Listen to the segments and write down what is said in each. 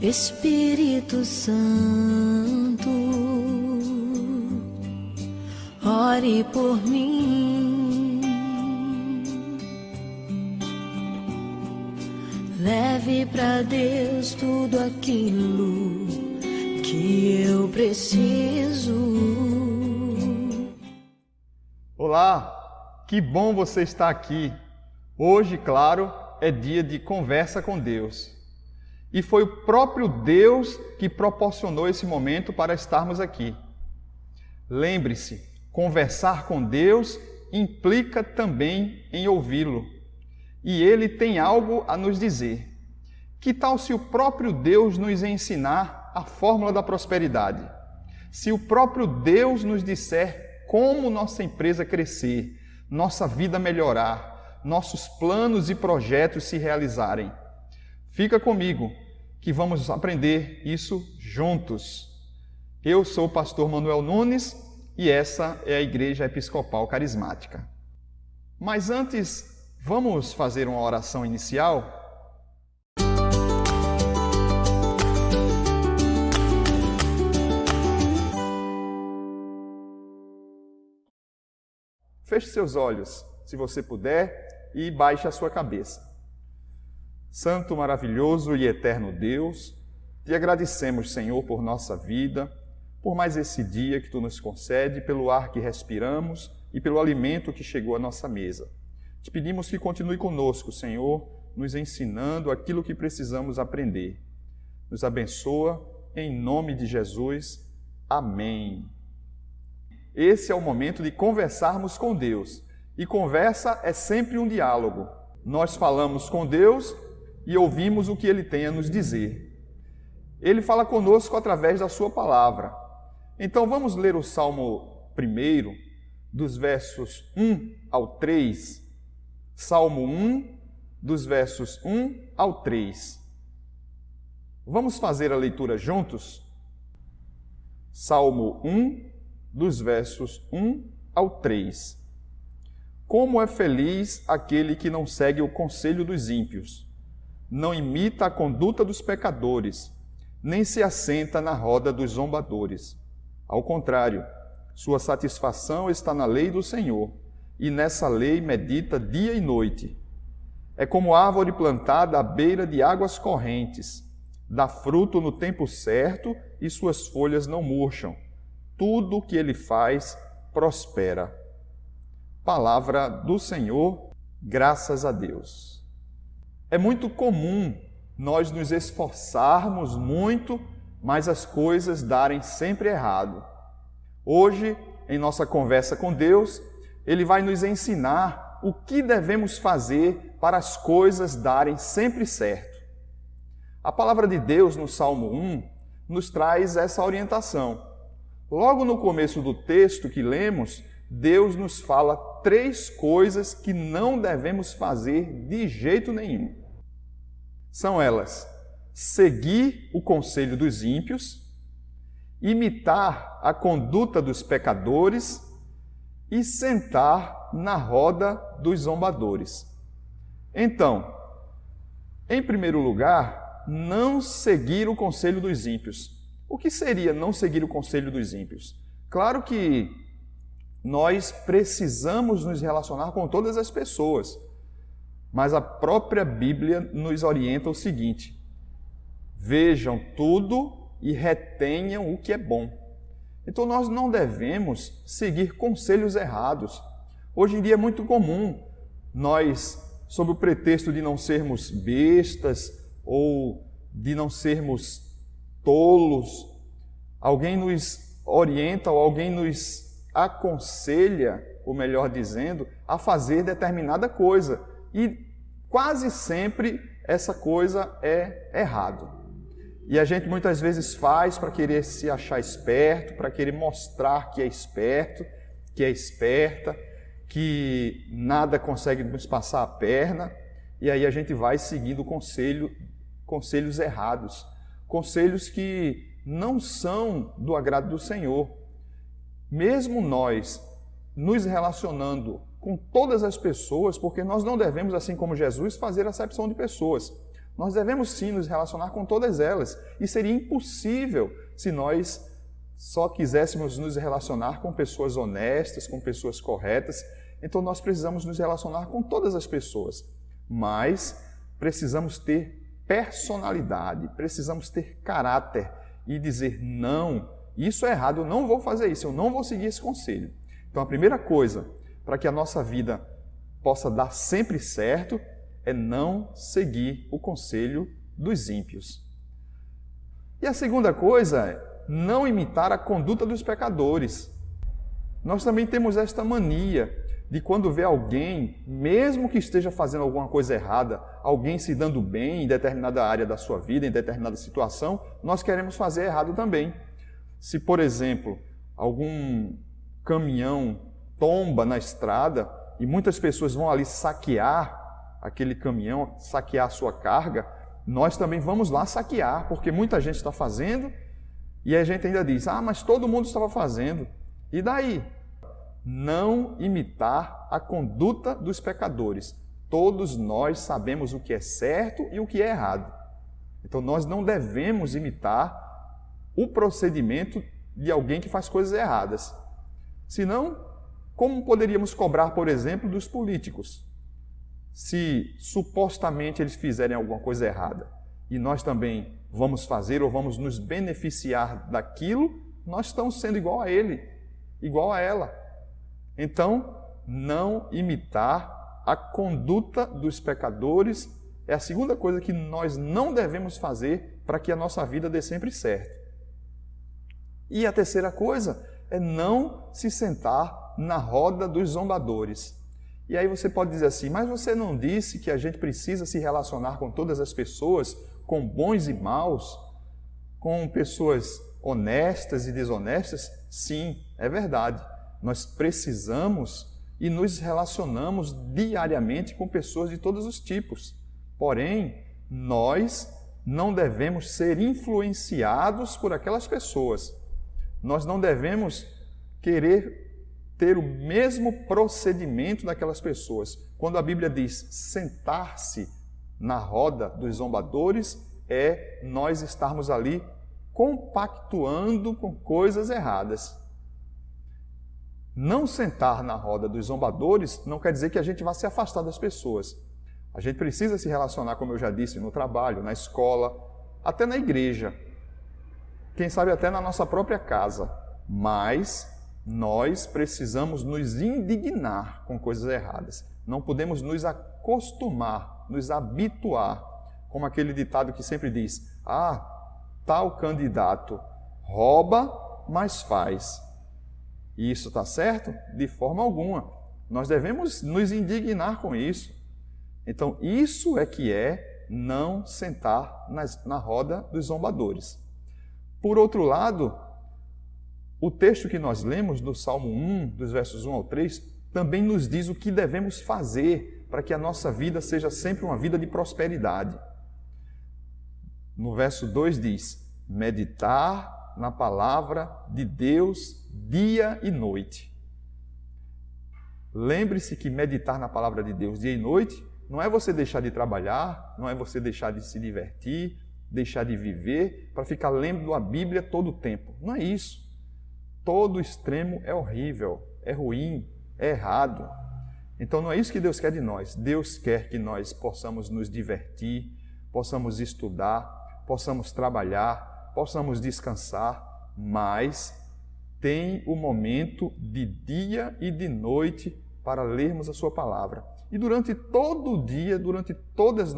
Espírito Santo, ore por mim, leve para Deus tudo aquilo que eu preciso. Olá, que bom você estar aqui. Hoje, claro, é dia de conversa com Deus. E foi o próprio Deus que proporcionou esse momento para estarmos aqui. Lembre-se, conversar com Deus implica também em ouvi-lo. E Ele tem algo a nos dizer. Que tal se o próprio Deus nos ensinar a fórmula da prosperidade? Se o próprio Deus nos disser como nossa empresa crescer, nossa vida melhorar, nossos planos e projetos se realizarem? Fica comigo, que vamos aprender isso juntos. Eu sou o pastor Manuel Nunes e essa é a Igreja Episcopal Carismática. Mas antes, vamos fazer uma oração inicial? Feche seus olhos, se você puder, e baixe a sua cabeça. Santo, maravilhoso e eterno Deus, te agradecemos, Senhor, por nossa vida, por mais esse dia que Tu nos concede, pelo ar que respiramos e pelo alimento que chegou à nossa mesa. Te pedimos que continue conosco, Senhor, nos ensinando aquilo que precisamos aprender. Nos abençoa, em nome de Jesus. Amém. Esse é o momento de conversarmos com Deus. E conversa é sempre um diálogo. Nós falamos com Deus e ouvimos o que Ele tem a nos dizer. Ele fala conosco através da sua palavra. Então vamos ler o Salmo 1, dos versos 1 ao 3. Salmo 1, dos versos 1 ao 3. Vamos fazer a leitura juntos? Salmo 1, dos versos 1 ao 3. Como é feliz aquele que não segue o conselho dos ímpios, não imita a conduta dos pecadores, nem se assenta na roda dos zombadores. Ao contrário, sua satisfação está na lei do Senhor, e nessa lei medita dia e noite. É como árvore plantada à beira de águas correntes, dá fruto no tempo certo e suas folhas não murcham. Tudo o que ele faz prospera. Palavra do Senhor, graças a Deus. É muito comum nós nos esforçarmos muito, mas as coisas darem sempre errado. Hoje, em nossa conversa com Deus, Ele vai nos ensinar o que devemos fazer para as coisas darem sempre certo. A palavra de Deus no Salmo 1 nos traz essa orientação. Logo no começo do texto que lemos, Deus nos fala 3 coisas que não devemos fazer de jeito nenhum. São elas: seguir o conselho dos ímpios, imitar a conduta dos pecadores e sentar na roda dos zombadores. Então, em primeiro lugar, não seguir o conselho dos ímpios. O que seria não seguir o conselho dos ímpios? Claro que nós precisamos nos relacionar com todas as pessoas, mas a própria Bíblia nos orienta o seguinte: vejam tudo e retenham o que é bom. Então nós não devemos seguir conselhos errados. Hoje em dia é muito comum nós, sob o pretexto de não sermos bestas ou de não sermos tolos, alguém nos orienta ou alguém nos aconselha, ou melhor dizendo, a fazer determinada coisa. E quase sempre essa coisa é errado. E a gente muitas vezes faz para querer se achar esperto, para querer mostrar que é esperto, que é esperta, que nada consegue nos passar a perna. E aí a gente vai seguindo conselhos errados, conselhos que não são do agrado do Senhor. Mesmo nós nos relacionando com todas as pessoas, porque nós não devemos, assim como Jesus, fazer acepção de pessoas. Nós devemos sim nos relacionar com todas elas. E seria impossível se nós só quiséssemos nos relacionar com pessoas honestas, com pessoas corretas. Então nós precisamos nos relacionar com todas as pessoas. Mas precisamos ter personalidade, precisamos ter caráter e dizer não, isso é errado, eu não vou fazer isso, eu não vou seguir esse conselho. Então a primeira coisa para que a nossa vida possa dar sempre certo é não seguir o conselho dos ímpios. E a segunda coisa é não imitar a conduta dos pecadores. Nós também temos esta mania de quando vê alguém, mesmo que esteja fazendo alguma coisa errada, alguém se dando bem em determinada área da sua vida, em determinada situação, nós queremos fazer errado também. Se, por exemplo, algum caminhão tomba na estrada e muitas pessoas vão ali saquear aquele caminhão, saquear a sua carga, nós também vamos lá saquear, porque muita gente está fazendo e a gente ainda diz, mas todo mundo estava fazendo. E daí? Não imitar a conduta dos pecadores. Todos nós sabemos o que é certo e o que é errado. Então nós não devemos imitar o procedimento de alguém que faz coisas erradas. Senão, como poderíamos cobrar, por exemplo, dos políticos? Se supostamente eles fizerem alguma coisa errada e nós também vamos fazer ou vamos nos beneficiar daquilo, nós estamos sendo igual a ele, igual a ela. Então, não imitar a conduta dos pecadores é a segunda coisa que nós não devemos fazer para que a nossa vida dê sempre certo. E a terceira coisa é não se sentar na roda dos zombadores. E aí você pode dizer assim, mas você não disse que a gente precisa se relacionar com todas as pessoas, com bons e maus, com pessoas honestas e desonestas? Sim, é verdade. Nós precisamos e nos relacionamos diariamente com pessoas de todos os tipos. Porém, nós não devemos ser influenciados por aquelas pessoas. Nós não devemos querer ter o mesmo procedimento daquelas pessoas. Quando a Bíblia diz sentar-se na roda dos zombadores, é nós estarmos ali compactuando com coisas erradas. Não sentar na roda dos zombadores não quer dizer que a gente vá se afastar das pessoas. A gente precisa se relacionar, como eu já disse, no trabalho, na escola, até na igreja. Quem sabe até na nossa própria casa. Mas nós precisamos nos indignar com coisas erradas. Não podemos nos acostumar, nos habituar, como aquele ditado que sempre diz, tal candidato rouba, mas faz. E isso está certo? De forma alguma. Nós devemos nos indignar com isso. Então, isso é que é não sentar na roda dos zombadores. Por outro lado, o texto que nós lemos do Salmo 1, dos versos 1 ao 3, também nos diz o que devemos fazer para que a nossa vida seja sempre uma vida de prosperidade. No verso 2 diz, meditar na palavra de Deus dia e noite. Lembre-se que meditar na palavra de Deus dia e noite não é você deixar de trabalhar, não é você deixar de se divertir, deixar de viver para ficar lendo a Bíblia todo o tempo. Não é isso. Todo extremo é horrível, é ruim, é errado. Então não é isso que Deus quer de nós. Deus quer que nós possamos nos divertir, possamos estudar, possamos trabalhar, possamos descansar, mas tem o momento de dia e de noite para lermos a sua palavra. E durante todo o dia, durante todas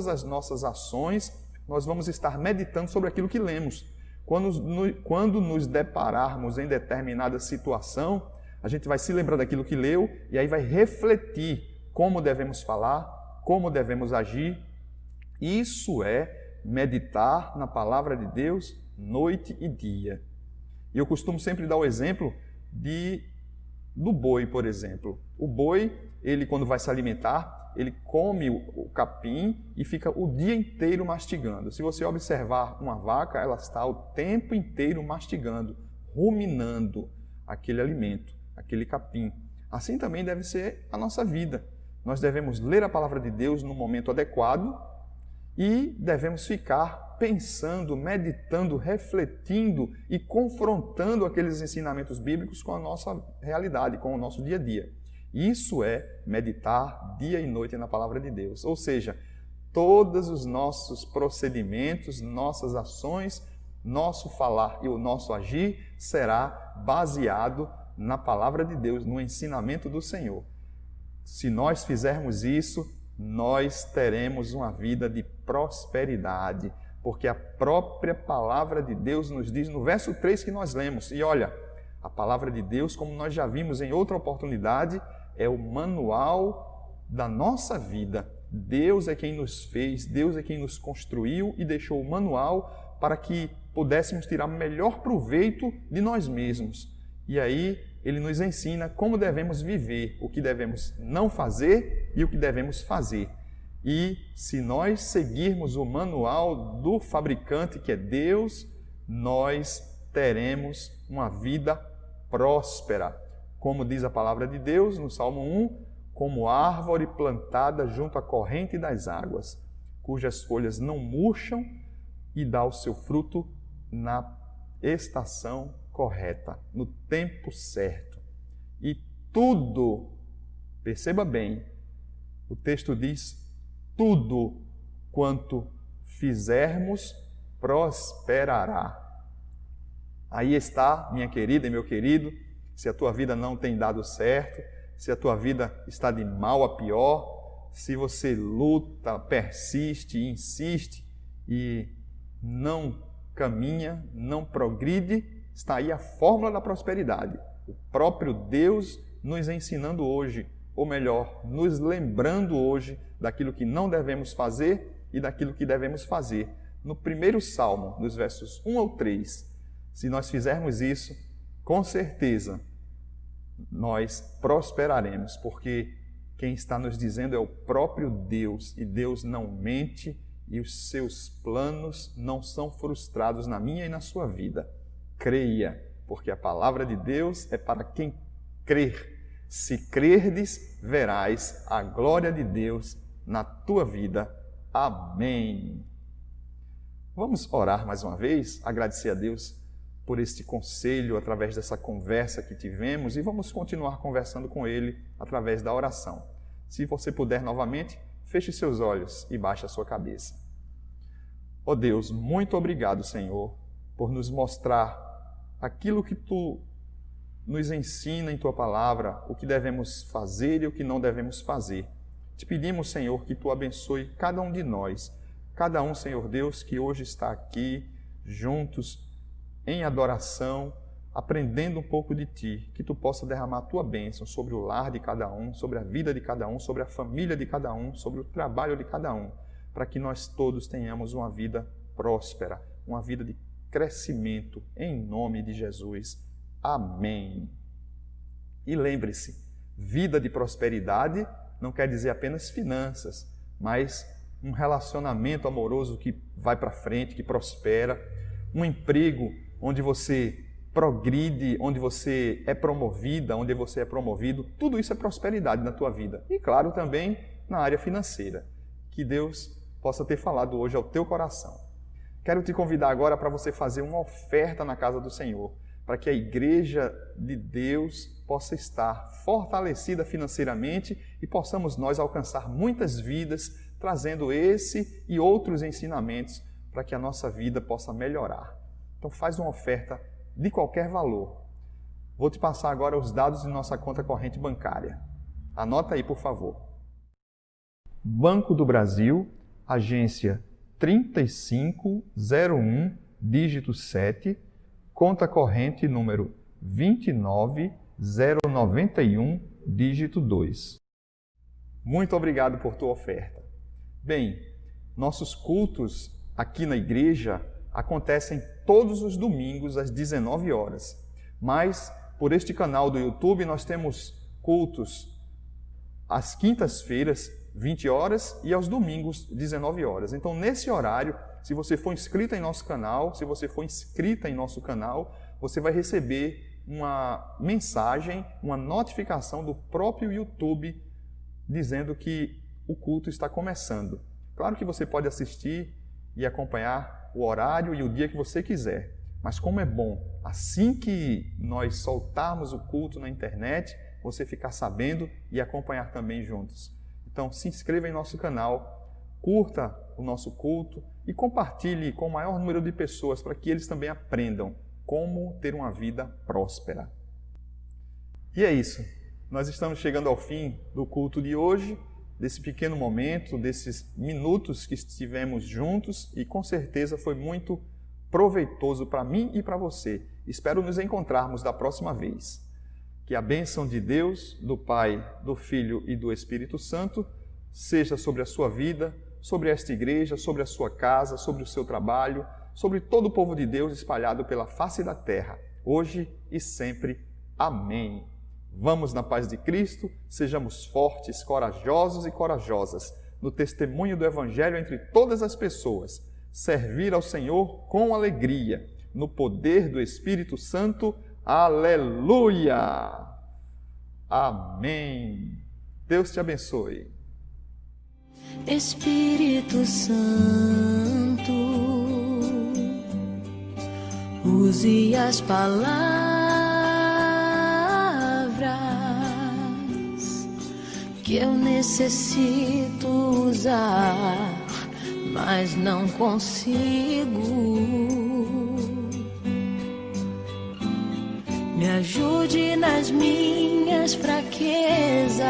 as nossas ações, nós vamos estar meditando sobre aquilo que lemos. Quando nos depararmos em determinada situação, a gente vai se lembrar daquilo que leu e aí vai refletir como devemos falar, como devemos agir. Isso é meditar na palavra de Deus noite e dia. E eu costumo sempre dar o exemplo do boi, por exemplo. O boi, ele quando vai se alimentar, ele come o capim e fica o dia inteiro mastigando. Se você observar uma vaca, ela está o tempo inteiro mastigando, ruminando aquele alimento, aquele capim. Assim também deve ser a nossa vida. Nós devemos ler a palavra de Deus no momento adequado e devemos ficar pensando, meditando, refletindo e confrontando aqueles ensinamentos bíblicos com a nossa realidade, com o nosso dia a dia. Isso é meditar dia e noite na palavra de Deus. Ou seja, todos os nossos procedimentos, nossas ações, nosso falar e o nosso agir será baseado na palavra de Deus, no ensinamento do Senhor. Se nós fizermos isso, nós teremos uma vida de prosperidade, porque a própria palavra de Deus nos diz no verso 3 que nós lemos. E olha, a palavra de Deus, como nós já vimos em outra oportunidade, é o manual da nossa vida. Deus é quem nos fez, Deus é quem nos construiu e deixou o manual para que pudéssemos tirar melhor proveito de nós mesmos. E aí ele nos ensina como devemos viver, o que devemos não fazer e o que devemos fazer. E se nós seguirmos o manual do fabricante, que é Deus, nós teremos uma vida próspera. Como diz a palavra de Deus no Salmo 1, como árvore plantada junto à corrente das águas, cujas folhas não murcham e dá o seu fruto na estação correta, no tempo certo. E tudo, perceba bem, o texto diz, tudo quanto fizermos prosperará. Aí está, minha querida e meu querido, se a tua vida não tem dado certo, se a tua vida está de mal a pior, se você luta, persiste, insiste e não caminha, não progride, está aí a fórmula da prosperidade. O próprio Deus nos ensinando hoje, ou melhor, nos lembrando hoje daquilo que não devemos fazer e daquilo que devemos fazer. No primeiro salmo, nos versos 1 ao 3, se nós fizermos isso, com certeza nós prosperaremos, porque quem está nos dizendo é o próprio Deus, e Deus não mente e os seus planos não são frustrados na minha e na sua vida. Creia, porque a palavra de Deus é para quem crer. Se crerdes, verás a glória de Deus na tua vida. Amém. Vamos orar mais uma vez, agradecer a Deus por este conselho através dessa conversa que tivemos e vamos continuar conversando com Ele através da oração. Se você puder novamente, feche seus olhos e baixe a sua cabeça. Ó Deus, muito obrigado, Senhor, por nos mostrar aquilo que Tu nos ensina em Tua palavra, o que devemos fazer e o que não devemos fazer. Te pedimos, Senhor, que Tu abençoe cada um de nós, cada um, Senhor Deus, que hoje está aqui juntos em adoração, aprendendo um pouco de Ti, que Tu possa derramar a Tua bênção sobre o lar de cada um, sobre a vida de cada um, sobre a família de cada um, sobre o trabalho de cada um, para que nós todos tenhamos uma vida próspera, uma vida de crescimento, em nome de Jesus. Amém. E lembre-se, vida de prosperidade não quer dizer apenas finanças, mas um relacionamento amoroso que vai para frente, que prospera, um emprego onde você progride, onde você é promovida, onde você é promovido, tudo isso é prosperidade na tua vida. E claro, também na área financeira. Que Deus possa ter falado hoje ao teu coração. Quero te convidar agora para você fazer uma oferta na casa do Senhor, para que a igreja de Deus possa estar fortalecida financeiramente e possamos nós alcançar muitas vidas, trazendo esse e outros ensinamentos para que a nossa vida possa melhorar. Então faz uma oferta de qualquer valor. Vou te passar agora os dados de nossa conta corrente bancária. Anota aí, por favor. Banco do Brasil, agência 3501, dígito 7, conta corrente número 29091, dígito 2. Muito obrigado por tua oferta. Bem, nossos cultos aqui na igreja acontecem todos os domingos às 19 horas. Mas, por este canal do YouTube, nós temos cultos às quintas-feiras, 20 horas, e aos domingos, 19 horas. Então, nesse horário, se você for inscrito em nosso canal, se você for inscrita em nosso canal, você vai receber uma mensagem, uma notificação do próprio YouTube dizendo que o culto está começando. Claro que você pode assistir e acompanhar o horário e o dia que você quiser, mas como é bom, assim que nós soltarmos o culto na internet, você ficar sabendo e acompanhar também juntos. Então, se inscreva em nosso canal, curta o nosso culto e compartilhe com o maior número de pessoas para que eles também aprendam como ter uma vida próspera. E é isso. Nós estamos chegando ao fim do culto de hoje, desse pequeno momento, desses minutos que estivemos juntos e com certeza foi muito proveitoso para mim e para você. Espero nos encontrarmos da próxima vez. Que a bênção de Deus, do Pai, do Filho e do Espírito Santo seja sobre a sua vida, sobre esta igreja, sobre a sua casa, sobre o seu trabalho, sobre todo o povo de Deus espalhado pela face da terra, hoje e sempre. Amém. Vamos na paz de Cristo, sejamos fortes, corajosos e corajosas no testemunho do Evangelho entre todas as pessoas, servir ao Senhor com alegria, no poder do Espírito Santo. Aleluia! Amém. Deus te abençoe. Espírito Santo, use as palavras que eu necessito usar, mas não consigo. Me ajude nas minhas fraquezas